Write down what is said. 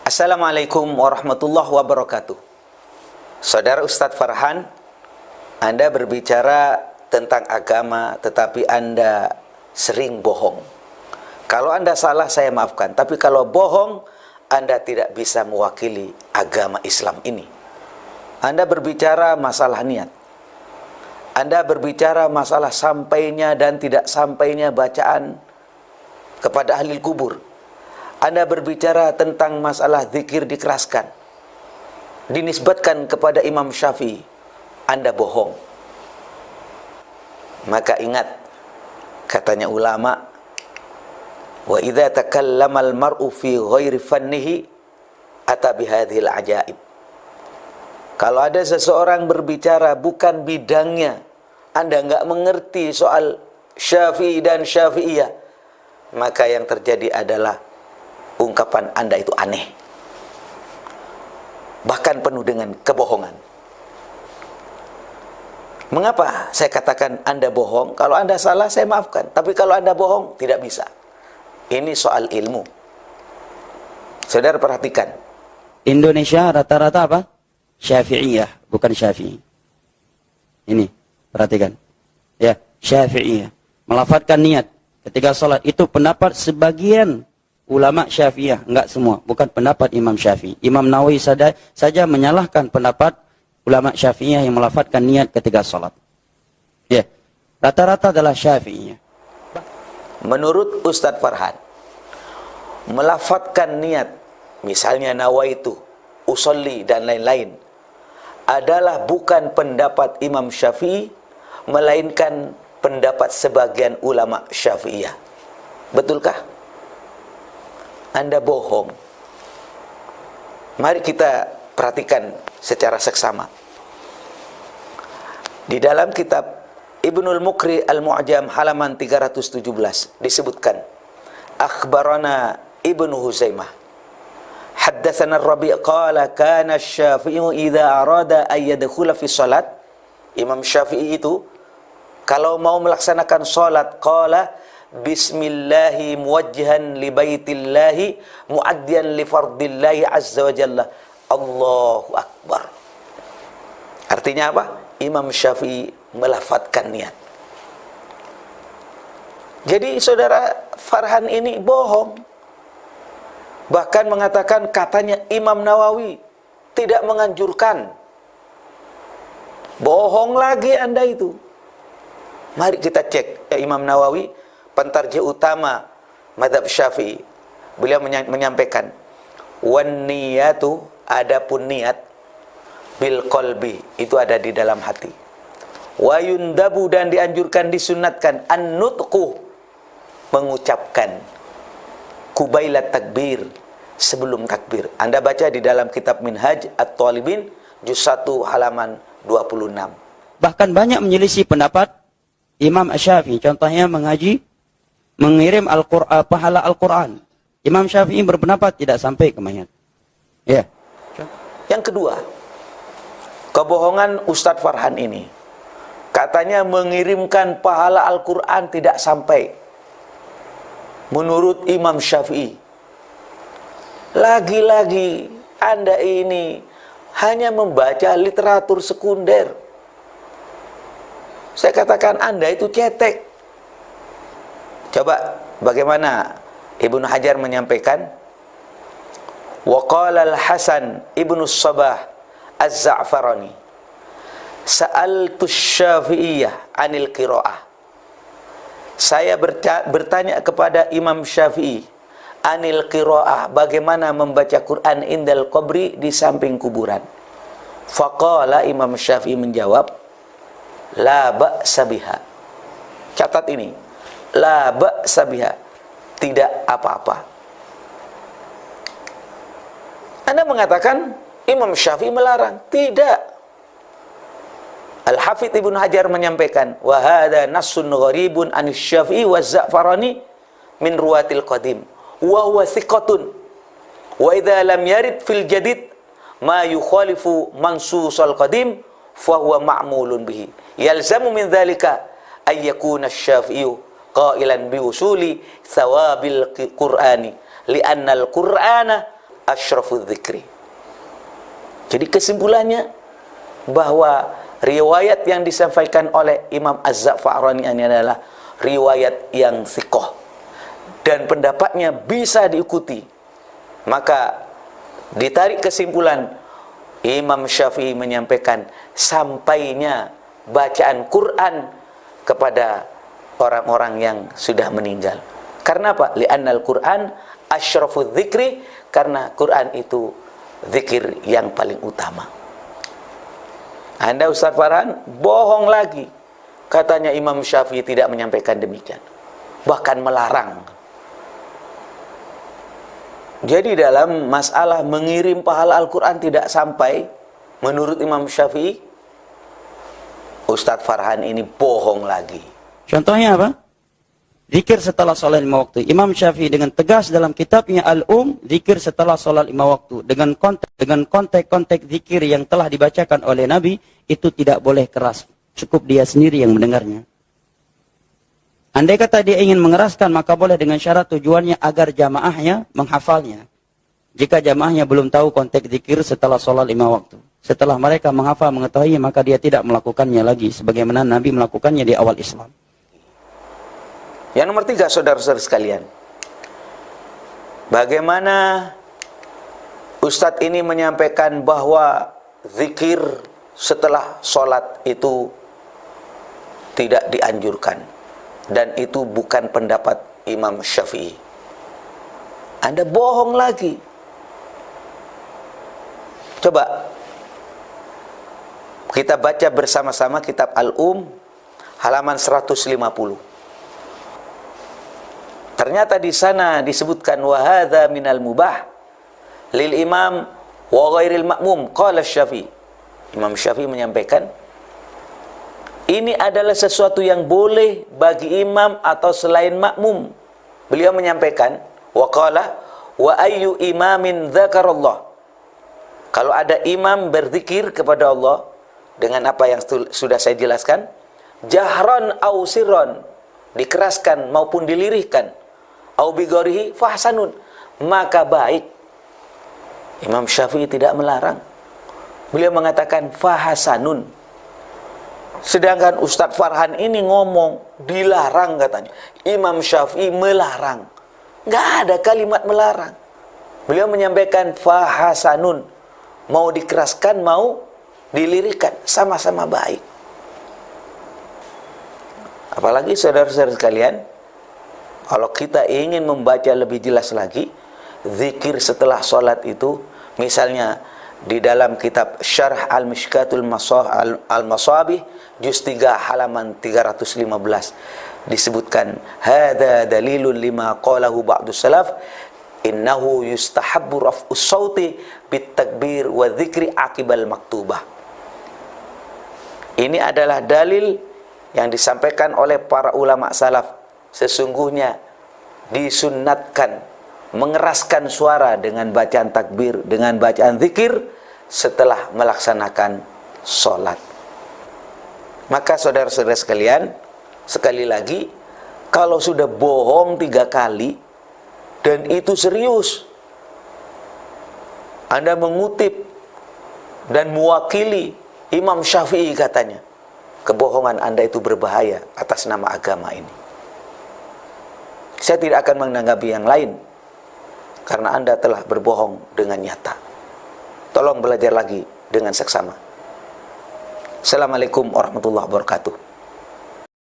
Assalamualaikum warahmatullahi wabarakatuh. Saudara Ustadz Farhan, Anda berbicara tentang agama, tetapi Anda sering bohong. Kalau Anda salah, saya maafkan. Tapi kalau bohong, Anda tidak bisa mewakili agama Islam ini. Anda berbicara masalah niat. Anda berbicara masalah sampainya dan tidak sampainya bacaan kepada ahli kubur. Anda berbicara tentang masalah zikir dikeraskan, dinisbatkan kepada Imam Syafi'i. Anda bohong. Maka ingat, katanya ulama, wa idza takallama al-mar'u fi ghairi fannihi ata bihadhil ajaib. Kalau ada seseorang berbicara bukan bidangnya, Anda enggak mengerti soal Syafi'i dan Syafi'iyah, maka yang terjadi adalah ungkapan Anda itu aneh, bahkan penuh dengan kebohongan. Mengapa saya katakan Anda bohong? Kalau Anda salah, saya maafkan. Tapi kalau Anda bohong, tidak bisa. Ini soal ilmu. Saudara perhatikan, Indonesia rata-rata apa? Syafi'iyah, bukan Syafi'i. Ini, perhatikan. Ya, Syafi'iyah. Melafadzkan niat ketika sholat. Itu pendapat sebagian ulama Syafi'iyah, enggak semua, bukan pendapat Imam Syafi'i. Imam Nawawi saja menyalahkan pendapat ulama Syafi'iyah yang melafadzkan niat ketika salat. Ya, rata-rata adalah Syafi'iyah. Menurut Ustadz Farhan, melafadzkan niat, misalnya nawaitu, usolli dan lain-lain, adalah bukan pendapat Imam Syafi'i, melainkan pendapat sebagian ulama Syafi'iyah. Betulkah? Anda bohong. Mari kita perhatikan secara seksama. Di dalam kitab Ibnul Muqri Al-Mu'jam halaman 317 disebutkan, akhbarana Ibnu Huzaimah haddatsana Ar-Rabi' qala kana Asy-Syafi'i idza arada ay yadkhula fi shalat. Imam Syafi'i itu kalau mau melaksanakan salat, qala bismillahi muwajjihan li baitillahi muaddiyan li fardillahi azza wa jalla, Allahu akbar. Artinya apa? Imam Syafi'i melafadzkan niat. Jadi saudara Farhan ini bohong. Bahkan mengatakan katanya Imam Nawawi tidak menganjurkan. Bohong lagi Anda itu. Mari kita cek Imam Nawawi, pentarjih utama mazhab Syafi'i. Beliau menyampaikan, wan niyatu, adapun niat, bil qalbi, itu ada di dalam hati. Wa yundabu, dan dianjurkan, disunatkan, an-nutqu, mengucapkan, kubailat takbir, sebelum takbir. Anda baca di dalam kitab Minhaj At-Talibin juz 1 halaman 26. Bahkan banyak menyelisih pendapat Imam Syafi'i. Contohnya mengirim pahala Al-Quran. Imam Syafi'i berpendapat tidak sampai ke mayat. Ya. Yang kedua, kebohongan Ustadz Farhan ini. Katanya mengirimkan pahala Al-Quran tidak sampai. Menurut Imam Syafi'i. Lagi-lagi Anda ini hanya membaca literatur sekunder. Saya katakan Anda itu cetek. Coba bagaimana Ibnu Hajar menyampaikan, wa qala al-Hasan Ibnu Sabah Az-Za'farani sa'altu Syafi'iyah 'anil qiraah. Saya bertanya kepada Imam Syafi'i anil qiraah, bagaimana membaca Quran indal qabri, di samping kuburan. Faqala, Imam Syafi'i menjawab, la ba'sa biha. Catat ini, la ba'sa biha, tidak apa-apa. Anda mengatakan Imam Syafi'i melarang. Tidak. Al-Hafidz Ibnu Hajar menyampaikan, wa hadza nassun gharibun an Syafi'i wa Za'farani min ruwatil qadim wa huwa thiqatun wa idza lam yarid fil jadid ma yukhalifu mansusal qadim fa huwa ma'mulun bihi yalzamu min dzalika ay yakuna asy-Syafi'i qailan bi usuli thawabil Qur'ani li'anna al-Qur'ana asyrafudz dzikri. Jadi kesimpulannya bahwa riwayat yang disampaikan oleh Imam Az-Za'farani ini adalah riwayat yang thiqah dan pendapatnya bisa diikuti. Maka ditarik kesimpulan, Imam Syafi'i menyampaikan sampainya bacaan Quran kepada orang-orang yang sudah meninggal. Karena apa? Li'annal Quran asyrafudz dzikri, karena Quran itu zikir yang paling utama. Anda Ustaz Farhan bohong lagi. Katanya Imam Syafi'i tidak menyampaikan demikian, bahkan melarang. Jadi dalam masalah mengirim pahala Al-Quran tidak sampai, menurut Imam Syafi'i, Ustaz Farhan ini bohong lagi. Contohnya apa? Zikir setelah sholat 5 waktu. Imam Syafi'i dengan tegas dalam kitabnya Al-Um, zikir setelah sholat 5 waktu. Dengan konteks zikir yang telah dibacakan oleh Nabi, itu tidak boleh keras. Cukup dia sendiri yang mendengarnya. Andai kata dia ingin mengeraskan, maka boleh dengan syarat tujuannya agar jamaahnya menghafalnya. Jika jamaahnya belum tahu konteks zikir setelah sholat 5 waktu. Setelah mereka menghafal, mengetahui, maka dia tidak melakukannya lagi. Sebagaimana Nabi melakukannya di awal Islam. Yang nomor 3, saudara-saudara sekalian, bagaimana Ustadz ini menyampaikan bahwa zikir setelah sholat itu tidak dianjurkan, dan itu bukan pendapat Imam Syafi'i. Anda bohong lagi. Coba kita baca bersama-sama kitab Al-Um halaman 150. Ternyata di sana disebutkan wa hadza minal mubah lil imam wa ghairil ma'mum qala Syafi'i. Imam Syafi'i menyampaikan ini adalah sesuatu yang boleh bagi imam atau selain makmum. Beliau menyampaikan wa qala wa ayyu imamin dzakarallah. Kalau ada imam berzikir kepada Allah dengan apa yang sudah saya jelaskan, jahran au sirran, dikeraskan maupun dilirihkan, au bigorihi fahsanun, maka baik. Imam Syafi'i tidak melarang. Beliau mengatakan fahasanun. Sedangkan Ustadz Farhan ini ngomong dilarang katanya. Imam Syafi'i melarang. Nggak ada kalimat melarang. Beliau menyampaikan fahasanun. Mau dikeraskan, mau dilirikkan, sama-sama baik. Apalagi saudara-saudara sekalian, kalau kita ingin membaca lebih jelas lagi, zikir setelah sholat itu, misalnya di dalam kitab Syarh Al-Mishkatul Al-Masabih, juz 3 halaman 315, disebutkan, hadza dalilun lima qalahu ba'du salaf, innahu yustahabbu raf'us sauti bit takbir wa dzikri aqibal maktubah. Ini adalah dalil yang disampaikan oleh para ulama salaf. Sesungguhnya disunnatkan mengeraskan suara dengan bacaan takbir, dengan bacaan zikir setelah melaksanakan sholat. Maka saudara-saudara sekalian, sekali lagi, kalau sudah bohong 3 kali dan itu serius, Anda mengutip dan mewakili Imam Syafi'i katanya, kebohongan Anda itu berbahaya atas nama agama ini. Saya tidak akan menanggapi yang lain, karena Anda telah berbohong dengan nyata. Tolong belajar lagi dengan seksama. Assalamualaikum warahmatullahi wabarakatuh.